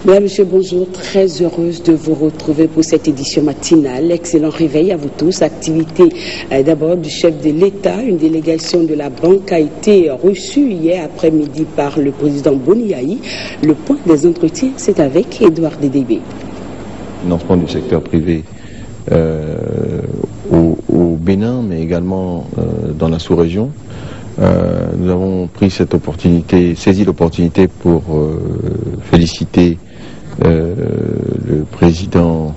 Mesdames, Messieurs, bonjour. Très heureuse de vous retrouver pour cette édition matinale. Excellent réveil à vous tous. Activité d'abord du chef de l'État. Une délégation de la banque a été reçue hier après-midi par le président Boniaï. Le point des entretiens, c'est avec Edouard Dédébé. Financement du secteur privé au Bénin, mais également dans la sous-région. Nous avons pris cette opportunité, saisi l'opportunité pour féliciter le président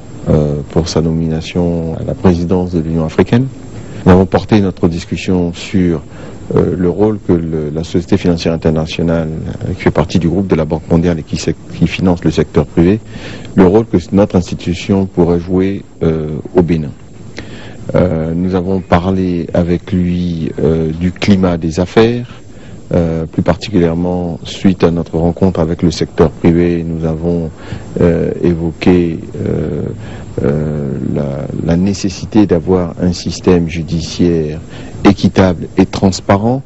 pour sa nomination à la présidence de l'Union africaine. Nous avons porté notre discussion sur le rôle que la Société financière internationale, qui fait partie du groupe de la Banque mondiale et qui finance le secteur privé, le rôle que notre institution pourrait jouer au Bénin. Nous avons parlé avec lui du climat des affaires, plus particulièrement suite à notre rencontre avec le secteur privé. Nous avons évoqué la nécessité d'avoir un système judiciaire équitable et transparent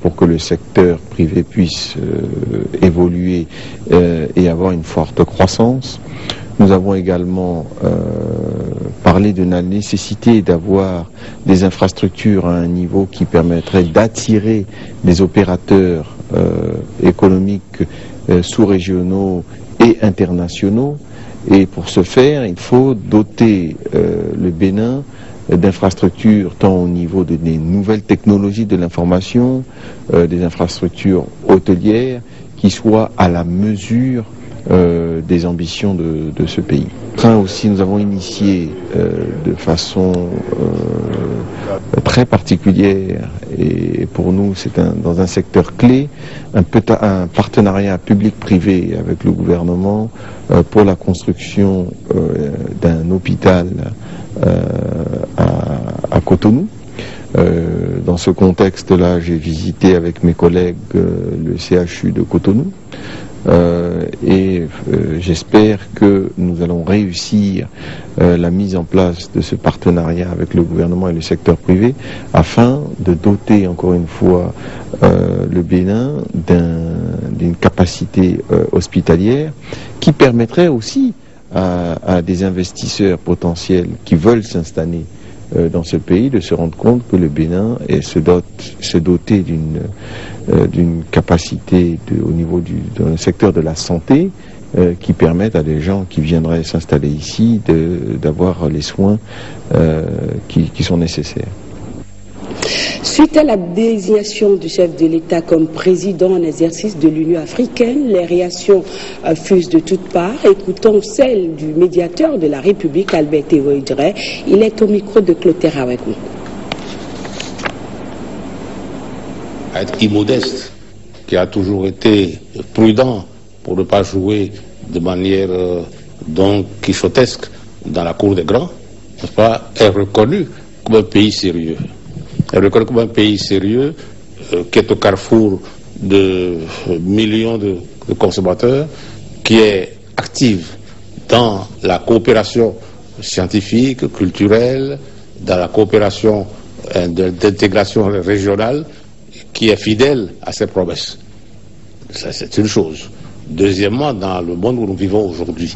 pour que le secteur privé puisse évoluer et avoir une forte croissance. Nous avons également parlé de la nécessité d'avoir des infrastructures à un niveau qui permettrait d'attirer des opérateurs économiques sous-régionaux et internationaux. Et pour ce faire, il faut doter le Bénin d'infrastructures tant au niveau des nouvelles technologies de l'information, des infrastructures hôtelières qui soient à la mesure des ambitions de ce pays. Enfin aussi, nous avons initié de façon très particulière, et pour nous c'est dans un secteur clé, un partenariat public-privé avec le gouvernement pour la construction d'un hôpital à Cotonou. Dans ce contexte-là, j'ai visité avec mes collègues le CHU de Cotonou. J'espère que nous allons réussir la mise en place de ce partenariat avec le gouvernement et le secteur privé afin de doter encore une fois le Bénin d'une capacité hospitalière qui permettrait aussi à des investisseurs potentiels qui veulent s'installer dans ce pays de se rendre compte que le Bénin se doter d'une capacité au niveau dans le secteur de la santé qui permette à des gens qui viendraient s'installer ici d'avoir les soins qui sont nécessaires. Suite à la désignation du chef de l'État comme président en exercice de l'Union africaine, les réactions fusent de toutes parts. Écoutons celle du médiateur de la République, Albert Théoïdré. Il est au micro de Clotaire avec nous. Être immodeste, qui a toujours été prudent pour ne pas jouer de manière donc quixotesque dans la cour des grands, n'est-ce pas, est reconnu comme un pays sérieux. Elle est reconnu comme un pays sérieux qui est au carrefour de millions de consommateurs, qui est active dans la coopération scientifique, culturelle, dans la coopération d'intégration régionale, qui est fidèle à ses promesses. Ça, c'est une chose. Deuxièmement, dans le monde où nous vivons aujourd'hui,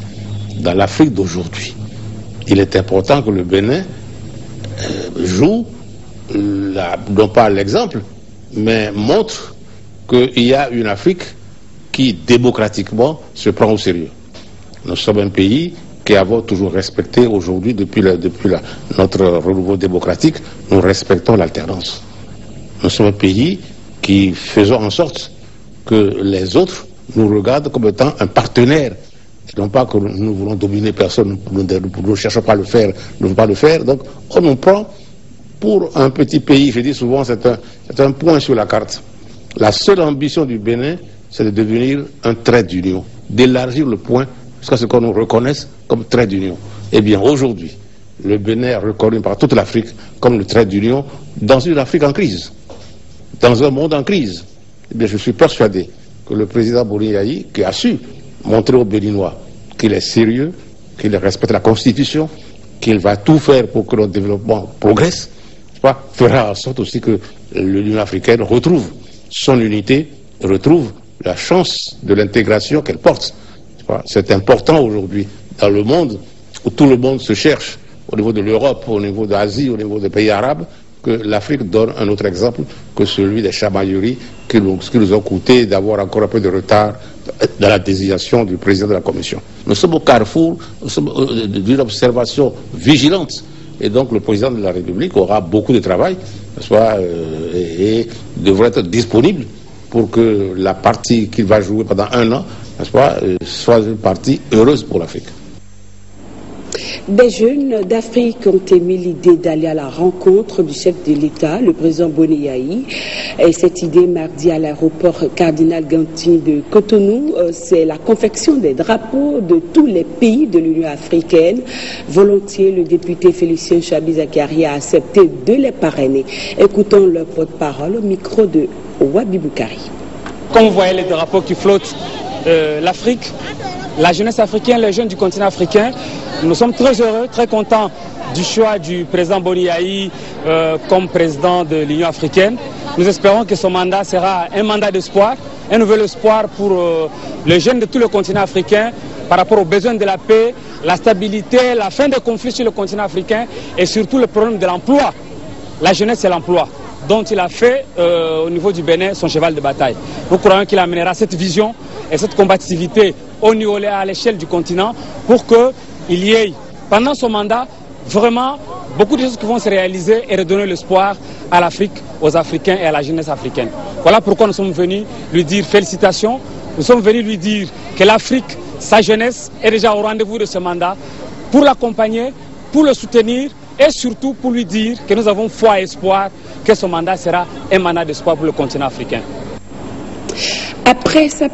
dans l'Afrique d'aujourd'hui, il est important que le Bénin joue non pas l'exemple, mais montre qu'il y a une Afrique qui démocratiquement se prend au sérieux. Nous sommes un pays qui avons toujours respecté aujourd'hui, depuis notre renouveau démocratique, nous respectons l'alternance. Nous sommes un pays qui faisons en sorte que les autres nous regardent comme étant un partenaire. Et non pas que nous voulons dominer personne, nous ne cherchons pas à le faire, nous ne voulons pas le faire. Donc on nous prend pour un petit pays. Je dis souvent, c'est un point sur la carte. La seule ambition du Bénin, c'est de devenir un trait d'union, d'élargir le point jusqu'à ce qu'on nous reconnaisse comme trait d'union. Eh bien, aujourd'hui, le Bénin est reconnu par toute l'Afrique comme le trait d'union dans une Afrique en crise, dans un monde en crise. Eh bien, je suis persuadé que le président Boniaï, qui a su montrer aux Béninois qu'il est sérieux, qu'il respecte la Constitution, qu'il va tout faire pour que notre développement progresse, fera en sorte aussi que l'Union africaine retrouve son unité, retrouve la chance de l'intégration qu'elle porte. C'est important aujourd'hui dans le monde où tout le monde se cherche, au niveau de l'Europe, au niveau de l'Asie, au niveau des pays arabes, que l'Afrique donne un autre exemple que celui des chamailleries qui nous ont coûté d'avoir encore un peu de retard dans la désignation du président de la Commission. Nous sommes au carrefour d'une observation vigilante. Et donc le président de la République aura beaucoup de travail, et devrait être disponible pour que la partie qu'il va jouer pendant un an, soit une partie heureuse pour l'Afrique. Des jeunes d'Afrique ont émis l'idée d'aller à la rencontre du chef de l'État, le président Boni. Et cette idée, mardi à l'aéroport Cardinal Gantin de Cotonou, c'est la confection des drapeaux de tous les pays de l'Union africaine. Volontiers, le député Félicien Chabi-Zakari a accepté de les parrainer. Écoutons leur porte-parole au micro de Wabi Boukari. Comme vous voyez les drapeaux qui flottent, l'Afrique, la jeunesse africaine, les jeunes du continent africain, nous sommes très heureux, très contents du choix du président Boni comme président de l'Union africaine. Nous espérons que son mandat sera un mandat d'espoir, un nouvel espoir pour les jeunes de tout le continent africain par rapport aux besoins de la paix, la stabilité, la fin des conflits sur le continent africain et surtout le problème de l'emploi. La jeunesse, c'est l'emploi, dont il a fait au niveau du Bénin son cheval de bataille. Nous croyons qu'il amènera cette vision et cette combativité au niveau à l'échelle du continent pour qu'il y ait, pendant son mandat, vraiment beaucoup de choses qui vont se réaliser et redonner l'espoir à l'Afrique, aux Africains et à la jeunesse africaine. Voilà pourquoi nous sommes venus lui dire félicitations. Nous sommes venus lui dire que l'Afrique, sa jeunesse, est déjà au rendez-vous de ce mandat pour l'accompagner, pour le soutenir et surtout pour lui dire que nous avons foi et espoir que ce mandat sera un mandat d'espoir pour le continent africain. Après sa